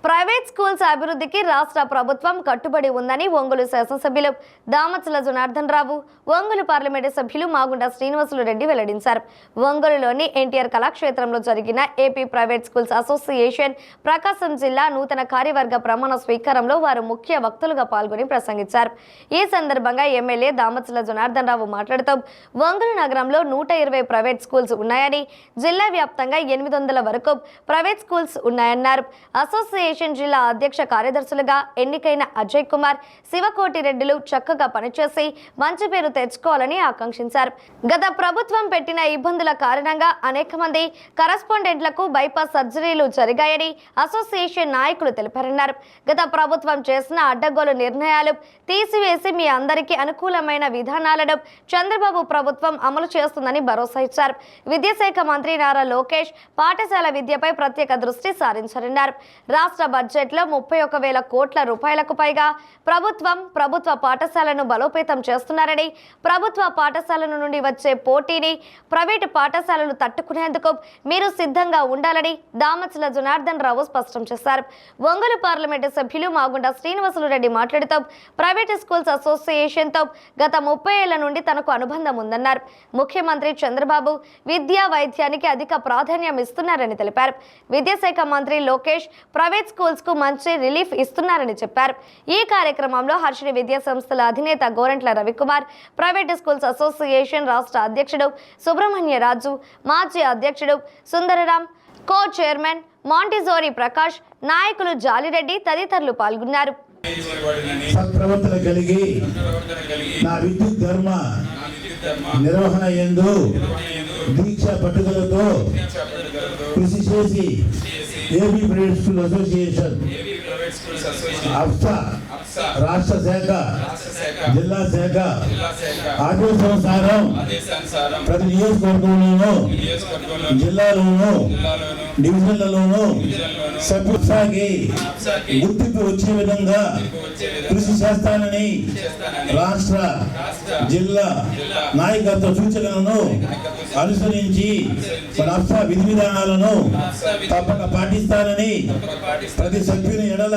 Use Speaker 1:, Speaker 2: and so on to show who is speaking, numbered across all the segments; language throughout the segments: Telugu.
Speaker 1: ప్రైవేట్ స్కూల్స్ అభివృద్ధికి రాష్ట్ర ప్రభుత్వం కట్టుబడి ఉందని ఒంగోలు శాసనసభ్యులు దామచల జనార్దన్ రావు, ఒంగోలు పార్లమెంటు సభ్యులు మాగుంట శ్రీనివాసులు రెడ్డి వెల్లడించారు. ఒంగోలులోని ఎన్టీఆర్ కళాక్షేత్రంలో జరిగిన ఏపీ ప్రైవేట్ స్కూల్స్ అసోసియేషన్ ప్రకాశం జిల్లా నూతన కార్యవర్గ ప్రమాణ స్వీకారంలో వారు ముఖ్య వక్తలుగా పాల్గొని ప్రసంగించారు. ఈ సందర్భంగా ఎమ్మెల్యే దామచల జనార్దన్ రావు మాట్లాడుతూ ఒంగోలు నగరంలో 120 ప్రైవేట్ స్కూల్స్ ఉన్నాయని, జిల్లా వ్యాప్తంగా 800 వరకు ప్రైవేట్ స్కూల్స్ ఉన్నాయన్నారు. అసోసియేషన్ జిల్లా అధ్యక్ష కార్యదర్శులుగా ఎన్నికైన అజయ్ కుమార్, శివకోటి రెడ్డిలు చక్కగా పనిచేసి మంచి పేరు తెచ్చుకోవాలని ఆకాంక్షించారు. గత ప్రభుత్వం పెట్టిన ఇబ్బందుల కారణంగా అనేక మంది కరెస్పాండెంట్లకు బైపాస్ సర్జరీలు జరిగాయని అసోసియేషన్ నాయకులు తెలిపారన్నారు. గత ప్రభుత్వం చేసిన అడ్డగోలు నిర్ణయాలు తీసివేసి మీ అందరికీ అనుకూలమైన విధానాలను చంద్రబాబు ప్రభుత్వం అమలు చేస్తుందని భరోసా ఇచ్చారు. విద్యాశాఖ మంత్రి నారా లోకేష్ పాఠశాల విద్యపై ప్రత్యేక దృష్టి సారించారన్నారు. రాష్ట్ర బడ్జెట్లో 31,000 కోట్ల రూపాయలకు పైగా ప్రభుత్వ పాఠశాలను బలోపేతం చేస్తున్నారని, ప్రభుత్వ పాఠశాలల నుండి వచ్చే పోటీని ప్రైవేటు పాఠశాలలు తట్టుకునేందుకు మీరు సిద్ధంగా ఉండాలని దామచల జనార్దన్ రావు స్పష్టం చేశారు. ఒంగోలు పార్లమెంటు సభ్యులు మాగుంట శ్రీనివాసులు రెడ్డి మాట్లాడుతూ ప్రైవేటు స్కూల్స్ అసోసియేషన్తో గత 30 ఏళ్ల నుండి తనకు అనుబంధం ఉందన్నారు. ముఖ్యమంత్రి చంద్రబాబు విద్యా వైద్యానికి అధిక ప్రాధాన్యం ఇస్తున్నారని తెలిపారు. విద్యాశాఖ మంత్రి లోకేష్ ప్రైవేట్ స్కూల్స్ కు మంచి రిలీఫ్ ఇస్తున్నారని చెప్పారు. ఈ కార్యక్రమంలో హర్షిణి విద్యా సంస్థల అధినేత Gorantla Ravikumar, private schools association రాష్ట్ర అధ్యక్షుడు సుబ్రహ్మణ్య రాజు, మాజీ అధ్యక్షుడు సుందరరాం, కో చైర్మన్ మాంటిజోరి ప్రకాష్, నాయకులు జాలిరెడ్డి తదితరులు పాల్గొన్నారు.
Speaker 2: సత్ప్రవర్తన కలిగి నా విద్యుత్ ధర్మ నిర్వహణ యందు దీక్ష పట్టుదలతో కృషి చేసి ఏపీ ప్రైవేట్ స్కూల్ అసోసియేషన్ రాష్ట్ర శాఖ, జిల్లా శాఖ ఆదేశానుసారం ప్రతి నియోజకవర్గంలోనూ, జిల్లాలోనూ, డివిజన్లలోనూ సభ్యులకి గుర్తింపు వచ్చే విధంగా కృషి చేస్తానని రాష్ట్ర, జిల్లా నాయకత్వ సూచనలను అనుసరించి రాష్ట్ర విధి విధానాలను తప్పక పాటిస్తానని, ప్రతి సభ్యుని ఎడల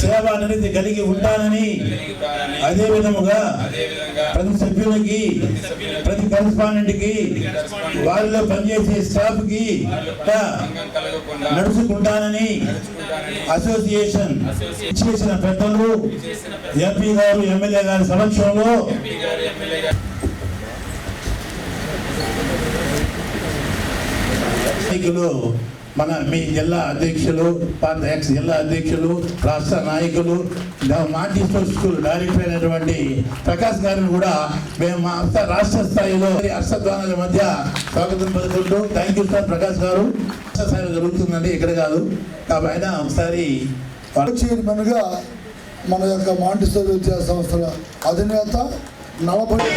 Speaker 2: సేవా నిరతి కలిగి ఉంటానని, అదే విధముగా ప్రతి సభ్యునికి, ప్రతి కరెస్పాండెంట్ కి, వారిలో పనిచేసే స్టాఫ్ కి నడుచుకుంటానని అసోసియేషన్ చేసిన పెద్దలు, ఎంపీ గారు, ఎమ్మెల్యే గారి సమక్షంలో మీ జిల్లా అధ్యక్షులు, ఎక్స్ జిల్లా అధ్యక్షులు, రాష్ట్ర నాయకులు, మాంటిసోరి స్కూల్ డైరెక్టర్ అయినటువంటి ప్రకాష్ గారిని కూడా మేము మా రాష్ట్ర స్థాయిలో హర్షధ్వానాల మధ్య స్వాగతం పలుకుంటూ, థ్యాంక్ యూ సార్ ప్రకాష్ గారు. రాష్ట్ర స్థాయిలో జరుగుతుందండి, ఇక్కడ కాదు. కాబట్టి ఒకసారి
Speaker 3: చైర్మన్గా మన యొక్క మాంటిసోరి విద్యా సంస్థల అధినేత 40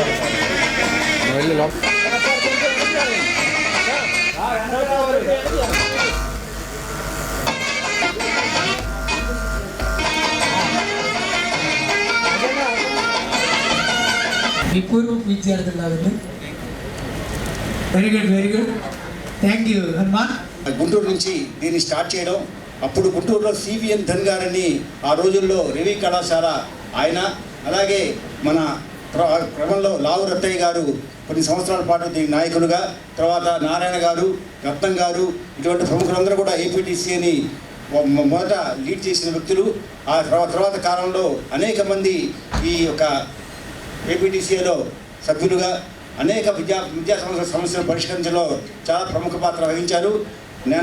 Speaker 4: పూర్వ విద్యార్థులు. Very good, thank you Hanuman.
Speaker 5: Guntur నుంచి దీన్ని స్టార్ట్ చేయడం, అప్పుడు గుంటూరులో సివిఎన్ ధన్ గారని ఆ రోజుల్లో రవి కళాశాల ఆయన, అలాగే మన క్రమంలో లావు రత్తయ్య గారు కొన్ని సంవత్సరాల పాటు దీని నాయకులుగా, తర్వాత నారాయణ గారు, రత్నం గారు, ఇటువంటి ప్రముఖులందరూ కూడా ఏపీటీసీని మొదట లీడ్ చేసిన వ్యక్తులు. ఆ తర్వాత కాలంలో అనేక మంది ఈ యొక్క ఏపీటీసీలో సభ్యులుగా అనేక విద్యా సమస్యలు పరిష్కరించడంలో చాలా ప్రముఖ పాత్ర వహించారు.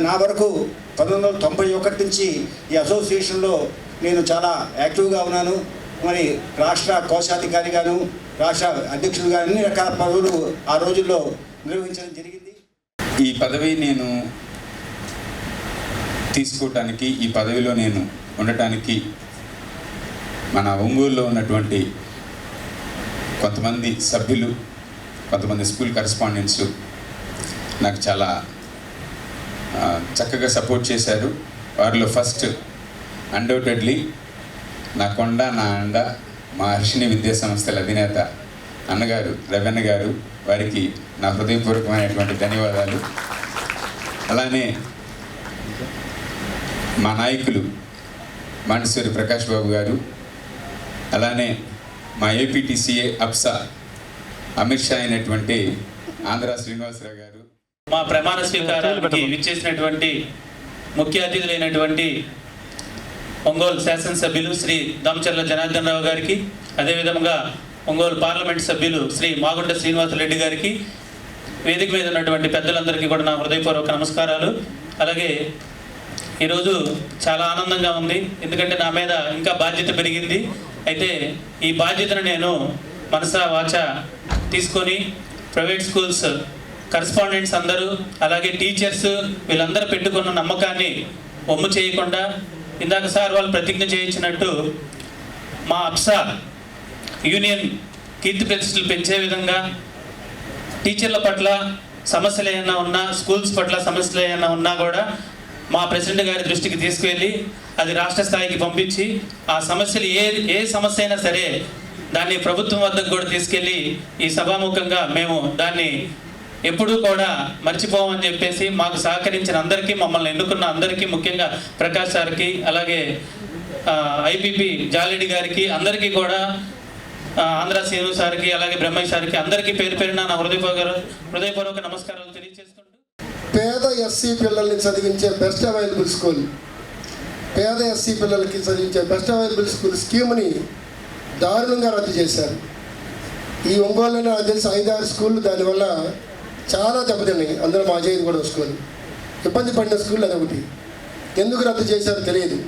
Speaker 5: నా వరకు 1991 నుంచి ఈ అసోసియేషన్లో నేను చాలా యాక్టివ్గా ఉన్నాను. మరి రాష్ట్ర కోశాధికారిగాను, రాష్ట్ర అధ్యక్షులుగా అన్ని రకాల పదవులు ఆ రోజుల్లో నిర్వహించడం జరిగింది.
Speaker 6: ఈ పదవి నేను తీసుకోవటానికి, ఈ పదవిలో నేను ఉండటానికి మన ఒంగోలులో ఉన్నటువంటి కొంతమంది సభ్యులు, కొంతమంది స్కూల్ కరెస్పాండెంట్స్ నాకు చాలా చక్కగా సపోర్ట్ చేశారు. వారిలో ఫస్ట్ అన్డౌటెడ్లీ నా కొండ, నా అండ, మా హర్షిణి విద్యా సంస్థల అధినేత అన్నగారు రవణ గారు, వారికి నా హృదయపూర్వకమైనటువంటి ధన్యవాదాలు. అలానే మా నాయకులు మాండేశ్వరి ప్రకాష్ బాబు గారు, అలానే మా ఏపీటీసీఏ అప్సా అమిత్ షా అయినటువంటి ఆంధ్ర శ్రీనివాసరావు గారు,
Speaker 7: మా ప్రమాణ స్వీకారానికి విచ్చేసినటువంటి ముఖ్య అతిథులైనటువంటి ఒంగోలు శాసనసభ్యులు శ్రీ దామచర్ల జనార్దన్ రావు గారికి, అదేవిధంగా ఒంగోలు పార్లమెంట్ సభ్యులు శ్రీ మాగుంట శ్రీనివాసరెడ్డి గారికి, వేదిక మీద ఉన్నటువంటి పెద్దలందరికీ కూడా నా హృదయపూర్వక నమస్కారాలు. అలాగే ఈరోజు చాలా ఆనందంగా ఉంది, ఎందుకంటే నా మీద ఇంకా బాధ్యత పెరిగింది. అయితే ఈ బాధ్యతను నేను మనసా వాచ తీసుకొని ప్రైవేట్ స్కూల్స్ కరస్పాండెంట్స్ అందరూ, అలాగే టీచర్స్, వీళ్ళందరూ పెట్టుకున్న నమ్మకాన్ని ఒమ్ము చేయకుండా, ఇందాక సార్ వాళ్ళు ప్రతిజ్ఞ చేయించినట్టు మా అప్సా యూనియన్ కీర్తి ప్రతిష్టలు పెంచే విధంగా, టీచర్ల పట్ల సమస్యలు ఏమైనా ఉన్నా, స్కూల్స్ పట్ల సమస్యలు ఏమైనా ఉన్నా కూడా మా ప్రెసిడెంట్ గారి దృష్టికి తీసుకువెళ్ళి అది రాష్ట్ర స్థాయికి పంపించి, ఆ సమస్యలు ఏ సమస్య అయినా సరే దాన్ని ప్రభుత్వం వద్దకు కూడా తీసుకెళ్ళి ఈ సభాముఖంగా మేము దాన్ని ఎప్పుడూ కూడా మర్చిపోమని చెప్పేసి మాకు సహకరించిన అందరికీ, మమ్మల్ని ఎన్నుకున్న అందరికీ, ముఖ్యంగా ప్రకాష్ సార్కి, అలాగే ఐపీపీ జాలెడ్డి గారికి, అందరికీ కూడా ఆంధ్ర శ్రీను సార్కి, అలాగే బ్రహ్మయ్య సార్కి, అందరికీ పేరు పేరున నా హృదయపూర్వక నమస్కారాలు తెలియజేసుకుంటూ,
Speaker 8: పేద ఎస్సీ పిల్లల్ని చదివించే బెస్ట్ అవైలబుల్ స్కూల్, పేద ఎస్సీ పిల్లలకి చదివించే బెస్ట్ అవైలబుల్ స్కూల్ స్కీమ్ని దారుణంగా రద్దు చేశారు. ఈ ఒంగోలులో నాకు తెలిసి 5-6 స్కూళ్ళు దానివల్ల చాలా దెబ్బతిన్నాయి. అందులో మా అజయ్ది కూడా స్కూల్, ఇబ్బంది పడిన స్కూల్ అదొకటి. ఎందుకు రద్దు చేశారో తెలియదు.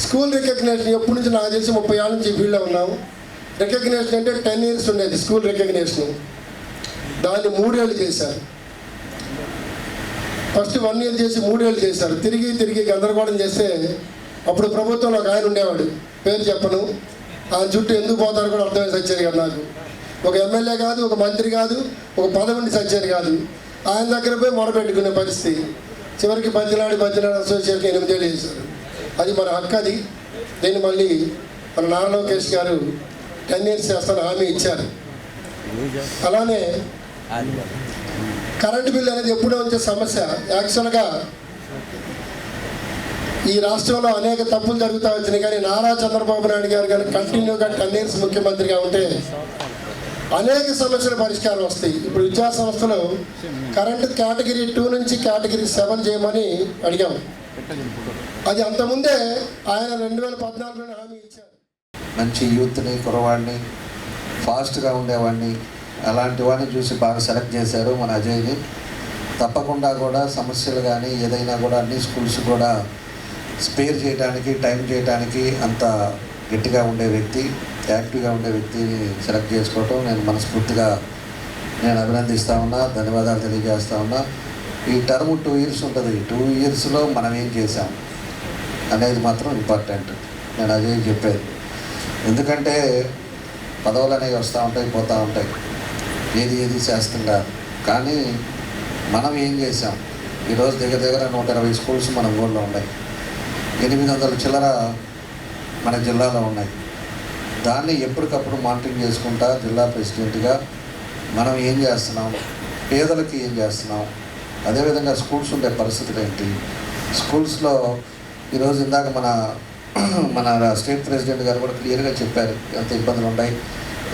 Speaker 8: స్కూల్ రికగ్నేషన్ ఎప్పటి నుంచి నాకు తెలిసి 30 ఏళ్ళ నుంచి ఫీల్డ్లో ఉన్నాము. రికగ్నేషన్ అంటే 10 years ఉండేది స్కూల్ రికగ్నేషన్, దాన్ని 3 ఏళ్ళు చేశారు. ఫస్ట్ 1 year చేసి 3 ఏళ్ళు చేశారు. తిరిగి గందరగోళం చేస్తే అప్పుడు ప్రభుత్వంలో ఒక ఆయన ఉండేవాడు, పేరు చెప్పను, ఆయన చుట్టూ ఎందుకు పోతారో కూడా అర్థమైంది సచ్చారు కదా. నాకు ఒక ఎమ్మెల్యే కాదు, ఒక మంత్రి కాదు, ఒక పదవిని సచ్చారు కాదు, ఆయన దగ్గర పోయి మొరపెట్టుకునే పరిస్థితి. చివరికి బతిలాడి అసోసియేషన్ 8 ఏళ్ళు చేశారు. అది మన హక్కు. అది దీన్ని మళ్ళీ మన నారా లోకేష్ గారు 10 years చేస్తాను హామీ ఇచ్చారు. అలానే కరెంటు బిల్లు అనేది ఎప్పుడో వచ్చే సమస్య. యాక్చువల్గా ఈ రాష్ట్రంలో అనేక తప్పులు జరుగుతూ వచ్చినాయి, కానీ నారా చంద్రబాబు నాయుడు గారు కానీ కంటిన్యూగా 10 years ముఖ్యమంత్రిగా ఉంటే అనేక సమస్యల పరిష్కారం వస్తాయి. ఇప్పుడు విద్యా సంస్థలు కరెంటు కేటగిరీ 2 నుంచి కేటగిరీ 7 చేయమని అడిగాం. అది అంతకుముందే ఆయన 2014లో హామీ ఇచ్చారు.
Speaker 9: మంచి యూత్ని, కురవాడిని, ఫాస్ట్గా ఉండేవాడిని, అలాంటి వాడిని చూసి బాగా సెలెక్ట్ చేశారు మన అజయ్ని. తప్పకుండా కూడా సమస్యలు కానీ ఏదైనా కూడా అన్ని స్కూల్స్ కూడా స్పేర్ చేయడానికి, టైం చేయడానికి అంత గట్టిగా ఉండే వ్యక్తి, యాక్టివ్గా ఉండే వ్యక్తిని సెలెక్ట్ చేసుకోవటం నేను మనస్ఫూర్తిగా అభినందిస్తూ ఉన్నా, ధన్యవాదాలు తెలియజేస్తూ ఉన్నా. ఈ టర్మ్ 2 years ఉంటుంది. 2 yearsలో మనం ఏం చేసాం అనేది మాత్రం ఇంపార్టెంట్. నేను అదే చెప్పేది. ఎందుకంటే పదవులు అనేవి వస్తూ ఉంటాయి, పోతూ ఉంటాయి, ఏది శాస్త్రం కాదు. కానీ మనం ఏం చేసాం? ఈరోజు దగ్గర 120 స్కూల్స్ మన ఊళ్ళో ఉన్నాయి, 800 చిల్లర మన జిల్లాలో ఉన్నాయి. దాన్ని ఎప్పటికప్పుడు మానిటరింగ్ చేసుకుంటా జిల్లా ప్రెసిడెంట్గా మనం ఏం చేస్తున్నాం, పేదలకి ఏం చేస్తున్నాం, అదేవిధంగా స్కూల్స్ ఉండే పరిస్థితులు ఏంటి, స్కూల్స్లో ఈరోజు ఇందాక మన స్టేట్ ప్రెసిడెంట్ గారు కూడా క్లియర్గా చెప్పారు ఎంత ఇబ్బందులు ఉన్నాయి,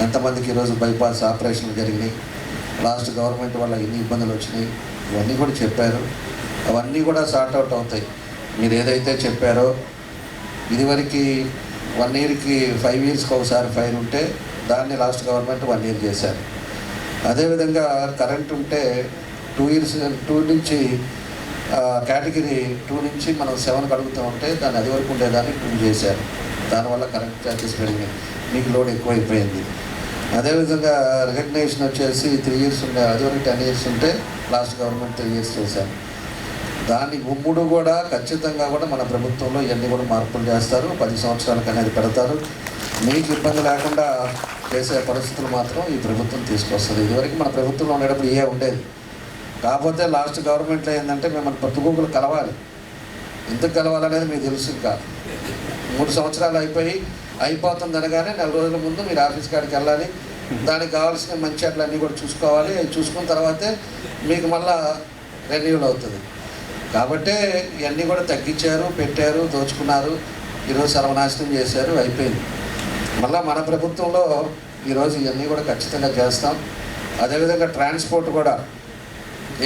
Speaker 9: ఎంతమందికి ఈరోజు బైపాస్ ఆపరేషన్లు జరిగినాయి, లాస్ట్ గవర్నమెంట్ వల్ల ఎన్ని ఇబ్బందులు వచ్చినాయి, ఇవన్నీ కూడా చెప్పారు. అవన్నీ కూడా సార్ట్అవుట్ అవుతాయి. మీరు ఏదైతే చెప్పారో ఇదివరకు 1 yearకి 5 yearsకి ఒకసారి ఫైన్ ఉంటే దాన్ని లాస్ట్ గవర్నమెంట్ 1 year చేశారు. అదేవిధంగా కరెంట్ ఉంటే 2 years 2 నుంచి కేటగిరీ 2 నుంచి మనం 7 కడుగుతూ ఉంటే దాన్ని అది వరకు ఉండేదాన్ని 2 చేశారు. దానివల్ల కరెంట్ ఛార్జెస్ పెరిగినాయి, మీకు లోడ్ ఎక్కువైపోయింది. అదేవిధంగా రికగ్నేషన్ వచ్చేసి 3 years ఉండే, అది వరకు 10 years ఉంటే లాస్ట్ గవర్నమెంట్ 3 years చేశారు. దాన్ని గుమ్ముడు కూడా ఖచ్చితంగా కూడా మన ప్రభుత్వంలో ఇవన్నీ కూడా మార్పులు చేస్తారు. 10 సంవత్సరాలకు అనేది పెడతారు. మీకు ఇబ్బంది లేకుండా చేసే పరిస్థితులు మాత్రం ఈ ప్రభుత్వం తీసుకొస్తుంది. ఇదివరకు మన ప్రభుత్వంలో ఉండేటప్పుడు ఉండేది. కాకపోతే లాస్ట్ గవర్నమెంట్లో ఏంటంటే మిమ్మల్ని పట్టుకోగులు కలవాలి. ఎందుకు కలవాలనేది మీకు తెలుసు. ఇంకా 3 సంవత్సరాలు అయిపోతుంది అనగానే 4 రోజుల ముందు మీరు ఆఫీస్ కాడికి వెళ్ళాలి. దానికి కావాల్సిన మంచి అట్లన్నీ కూడా చూసుకోవాలి. చూసుకున్న తర్వాతే మీకు మళ్ళా రెన్యూల్ అవుతుంది. కాబట్టే ఇవన్నీ కూడా తగ్గించారు, పెట్టారు, దోచుకున్నారు, ఈరోజు సర్వనాశనం చేశారు, అయిపోయింది. మళ్ళీ మన ప్రభుత్వంలో ఈరోజు ఇవన్నీ కూడా ఖచ్చితంగా చేస్తాం. అదేవిధంగా ట్రాన్స్పోర్ట్ కూడా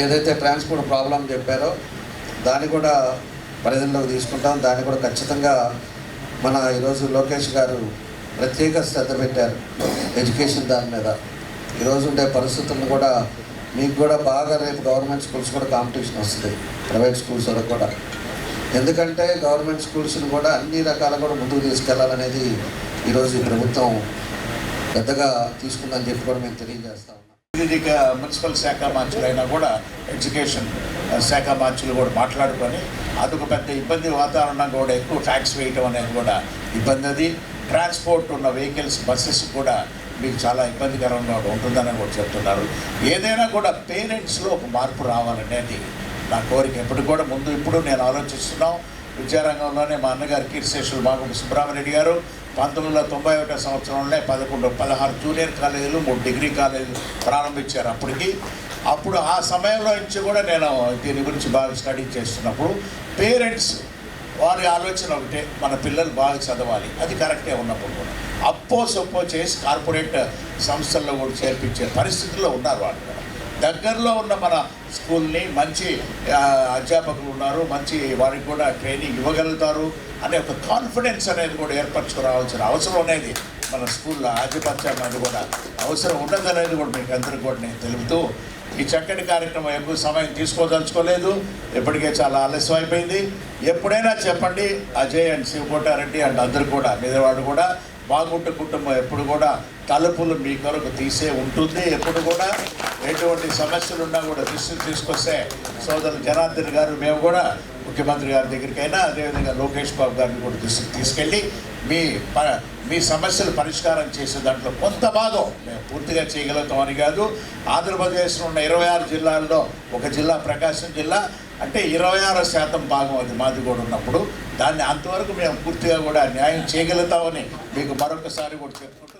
Speaker 9: ఏదైతే ట్రాన్స్పోర్ట్ ప్రాబ్లం చెప్పారో దాన్ని కూడా పరిధిలోకి తీసుకుంటాం. దాన్ని కూడా ఖచ్చితంగా మన ఈరోజు లోకేష్ గారు ప్రత్యేక శ్రద్ధ పెట్టారు ఎడ్యుకేషన్ దాని మీద. ఈరోజు ఉండే పరిస్థితులను కూడా మీకు కూడా బాగా రేపు గవర్నమెంట్ స్కూల్స్ కూడా కాంపిటీషన్ వస్తుంది ప్రైవేట్ స్కూల్స్ వరకు కూడా. ఎందుకంటే గవర్నమెంట్ స్కూల్స్ని కూడా అన్ని రకాల కూడా ముందుకు తీసుకెళ్లాలనేది ఈరోజు ఈ ప్రభుత్వం పెద్దగా తీసుకుందని చెప్పి కూడా మేము తెలియజేస్తా ఉన్నాం.
Speaker 10: ఇది మున్సిపల్ శాఖ మార్చులైనా కూడా ఎడ్యుకేషన్ శాఖ మార్చులు కూడా మాట్లాడుకొని అదొక పెద్ద ఇబ్బంది వాతావరణం కూడా ఎక్కువ ట్యాక్స్ వేయటం అనేది కూడా ఇబ్బంది. అది ట్రాన్స్పోర్ట్ ఉన్న వెహికల్స్ బస్సెస్ కూడా మీకు చాలా ఇబ్బందికరంగా ఉంటుందని కూడా చెప్తున్నారు. ఏదైనా కూడా పేరెంట్స్లో ఒక మార్పు రావాలనేది నా కోరిక. ఎప్పుడు కూడా ముందు ఇప్పుడు నేను ఆలోచిస్తున్నాం. విద్యారంగంలోనే మా అన్నగారు కీర్తిశేషులు మాగుంట సుబ్రహ్మణ్యరెడ్డి గారు 1991 సంవత్సరంలో 16 జూనియర్ కాలేజీలు 3 డిగ్రీ కాలేజీలు ప్రారంభించారు. అప్పుడు ఆ సమయంలో నుంచి కూడా నేను దీని గురించి బాగా స్టడీ చేస్తున్నప్పుడు పేరెంట్స్ వారి ఆలోచన ఒకటే, మన పిల్లలు బాగా చదవాలి, అది కరెక్టే ఉన్నప్పుడు కూడా సొప్పో చేసి కార్పొరేట్ సంస్థల్లో కూడా చేర్పించే పరిస్థితుల్లో ఉన్నారు. వాళ్ళు కూడా దగ్గరలో ఉన్న మన స్కూల్ని మంచి అధ్యాపకులు ఉన్నారు, మంచి వారికి కూడా ట్రైనింగ్ ఇవ్వగలుగుతారు అనే ఒక కాన్ఫిడెన్స్ అనేది కూడా ఏర్పరచుకురావాల్సిన అవసరం అనేది మన స్కూల్లో ఆధిపత్యం అనేది కూడా అవసరం ఉండదనేది కూడా మీకు అందరికీ కూడా నేను తెలుపుతూ ఈ చక్కటి కార్యక్రమం ఎక్కువ సమయం తీసుకోదలుచుకోలేదు. ఇప్పటికే చాలా ఆలస్యం అయిపోయింది. ఎప్పుడైనా చెప్పండి, అజయ్ అండ్ శివకోటారెడ్డి అండ్ అందరూ కూడా మీదవాళ్ళు కూడా మాగుంట కుటుంబం ఎప్పుడు కూడా తలుపులు మీ కొరకు తీసే ఉంటుంది. ఎప్పుడు కూడా ఎటువంటి సమస్యలు ఉన్నా కూడా దృష్టికి తీసుకొస్తే సోదరులు జనార్దన్ గారు మేము కూడా ముఖ్యమంత్రి గారి దగ్గరికైనా అదేవిధంగా లోకేష్ బాబు గారిని కూడా దృష్టికి తీసుకెళ్ళి మీ సమస్యలు పరిష్కారం చేసే దాంట్లో కొంత భాగం మేము పూర్తిగా చేయగలుగుతామని కాదు. ఆంధ్రప్రదేశ్లో ఉన్న 26 జిల్లాల్లో ఒక జిల్లా ప్రకాశం జిల్లా, అంటే 26% భాగం అది మాది కూడా ఉన్నప్పుడు దాన్ని అంతవరకు మేము పూర్తిగా కూడా న్యాయం చేయగలుగుతామని మీకు మరొకసారి కూడా చెప్పుకుంటూ